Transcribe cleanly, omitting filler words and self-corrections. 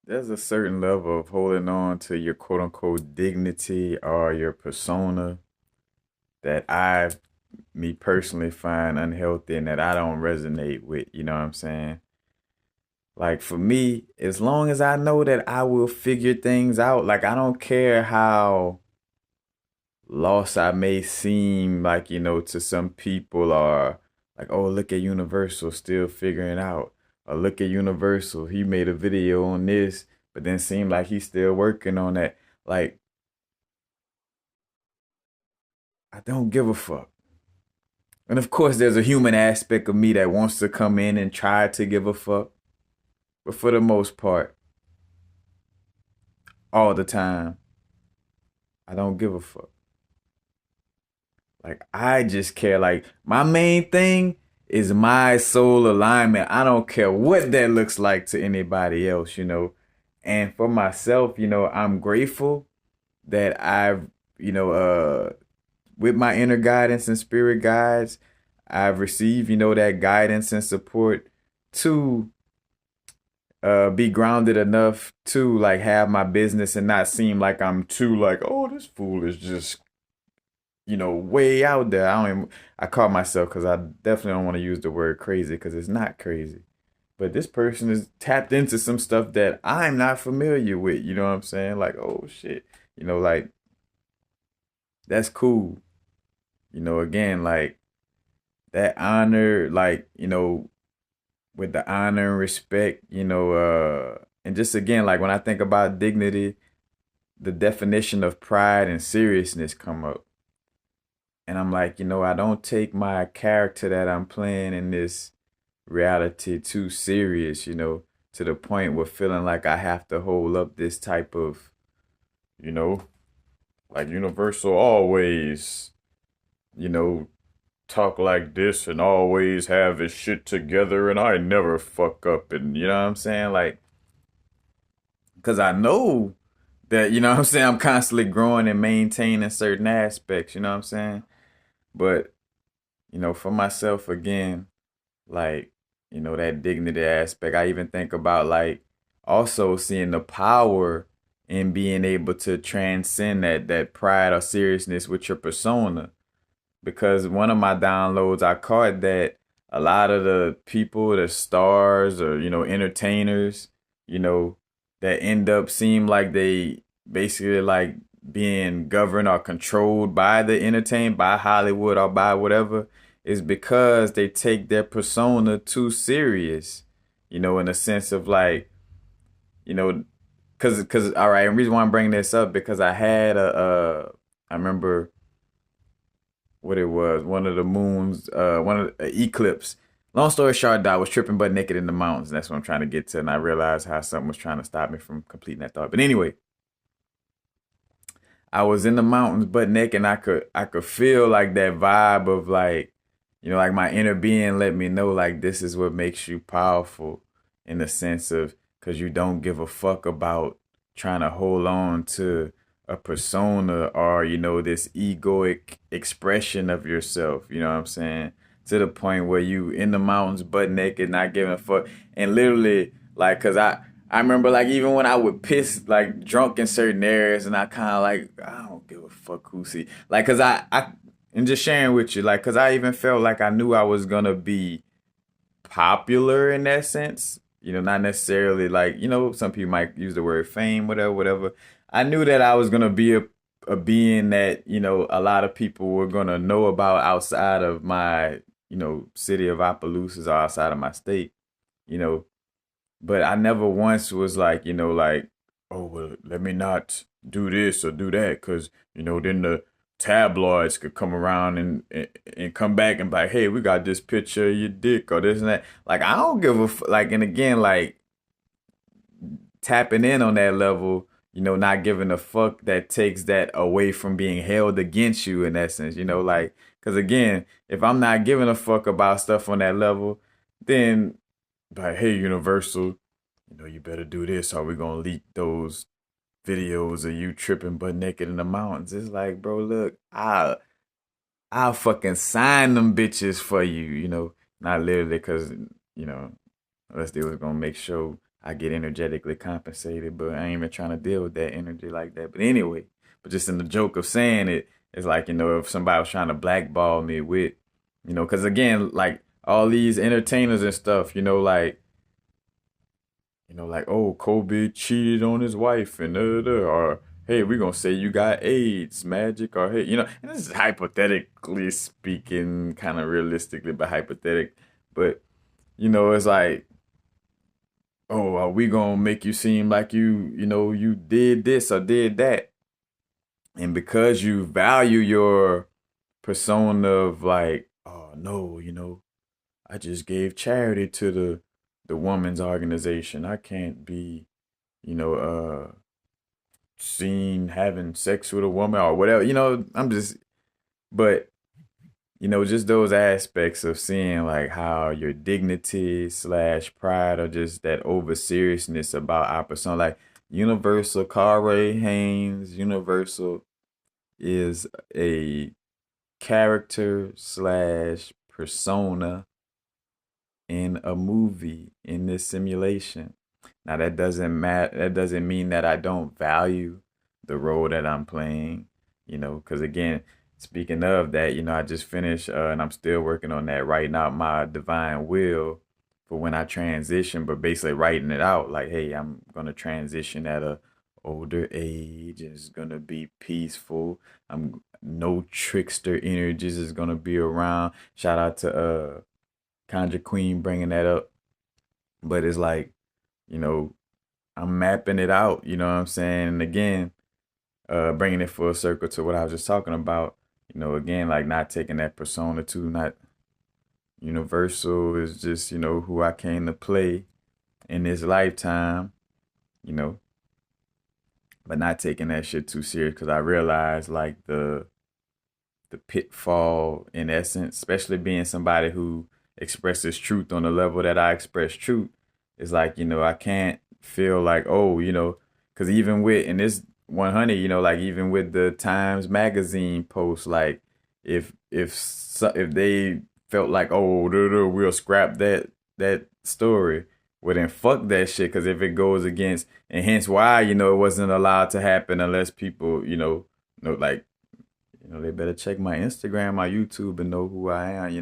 there's a certain level of holding on to your quote unquote dignity or your persona that me personally find unhealthy and that I don't resonate with. You know what I'm saying? Like for me, as long as I know that I will figure things out, like I don't care how lost I may seem, like, to some people, or like, oh, look at Universal still figuring out. Or look at Universal, he made a video on this, but then seemed like he's still working on that. Like, I don't give a fuck. And of course, there's a human aspect of me that wants to come in and try to give a fuck. But for the most part, all the time, I don't give a fuck. Like, I just care. Like, my main thing is my soul alignment. I don't care what that looks like to anybody else. And for myself, I'm grateful that with my inner guidance and spirit guides, I've received, that guidance and support to be grounded enough to like have my business and not seem like I'm too like, oh, this fool is just way out there. I call myself, because I definitely don't want to use the word crazy, because it's not crazy. But this person is tapped into some stuff that I'm not familiar with. You know what I'm saying? Like, oh shit. Like, that's cool. Again, like that honor, like, with the honor and respect, and just again, like when I think about dignity, the definition of pride and seriousness come up. And I'm like, I don't take my character that I'm playing in this reality too serious, to the point where feeling like I have to hold up this type of, you know, like Universal always, you know, talk like this and always have his shit together and I never fuck up. And you know what I'm saying? Like, because I know that, you know what I'm saying, I'm constantly growing and maintaining certain aspects, you know what I'm saying? But, for myself, again, like, that dignity aspect, I even think about like also seeing the power in being able to transcend that pride or seriousness with your persona. Because one of my downloads, I caught that a lot of the people, the stars or, entertainers, you know, that end up seem like they basically like being governed or controlled by the entertainment, by Hollywood or by whatever, is because they take their persona too serious, in a sense of like, you know, cause all right, and the reason why I'm bringing this up, because I had I remember what it was, one of the moons, one of the eclipse. Long story short, I was tripping butt naked in the mountains. That's what I'm trying to get to, and I realized how something was trying to stop me from completing that thought. But anyway, I was in the mountains butt naked, and I could feel like that vibe of like, like my inner being let me know like this is what makes you powerful, in the sense of, because you don't give a fuck about trying to hold on to a persona or this egoic expression of yourself. You know what I'm saying? To the point where you in the mountains butt naked, not giving a fuck, and literally like, cause I remember like even when I would piss like drunk in certain areas, and I kind of like, I don't give a fuck who see, like, cause I and just sharing with you, like, cause I even felt like I knew I was gonna be popular in that sense. Not necessarily like, some people might use the word fame, whatever, whatever. I knew that I was gonna be a being that, a lot of people were gonna know about outside of my, city of Opelousas, or outside of my state, you know. But I never once was like, like, oh, well, let me not do this or do that, because, then the tabloids could come around and come back and be like, hey, we got this picture of your dick or this and that. Like, I don't give a like, and again, like tapping in on that level, not giving a fuck, that takes that away from being held against you in essence, like, because again, if I'm not giving a fuck about stuff on that level, then like, hey, Universal, you better do this or we're gonna leak those videos of you tripping butt naked in the mountains. It's like, bro, look, I'll fucking sign them bitches for you, not literally, because, unless they was gonna make sure I get energetically compensated, but I ain't even trying to deal with that energy like that. But anyway, but just in the joke of saying it, it's like, if somebody was trying to blackball me with, because again, like all these entertainers and stuff, like, oh, Kobe cheated on his wife and or hey, we're gonna say you got AIDS, Magic, or hey, and this is hypothetically speaking, kind of realistically, but hypothetic. But it's like, oh, are we gonna make you seem like you did this or did that, and because you value your persona of like, oh no, I just gave charity to the woman's organization. I can't be, you know, seen having sex with a woman or whatever. I'm just, but just those aspects of seeing like how your dignity slash pride or just that over seriousness about our persona, like Universal, KarlHaynes, Universal is a character slash persona in a movie in this simulation. Now that doesn't matter. That doesn't mean that I don't value the role that I'm playing. Because again, speaking of that, I just finished and I'm still working on that, writing out my divine will for when I transition. But basically writing it out like, hey, I'm gonna transition at a older age. It's gonna be peaceful. I'm no trickster energies is gonna be around. Shout out to Conjure Queen bringing that up. But it's like, you know, I'm mapping it out, you know what I'm saying? And again, bringing it full circle to what I was just talking about, again, like not taking that persona to not universal is just, who I came to play in this lifetime, you know, but not taking that shit too serious because I realized like the pitfall in essence, especially being somebody who expresses truth on the level that I express truth, is like, I can't feel like, oh, because even with, in this 100, like even with the Times Magazine post, like if they felt like, oh, we'll scrap that story, well then fuck that shit, because if it goes against, and hence why, it wasn't allowed to happen unless people, know like, they better check my Instagram, my YouTube, and know who I am.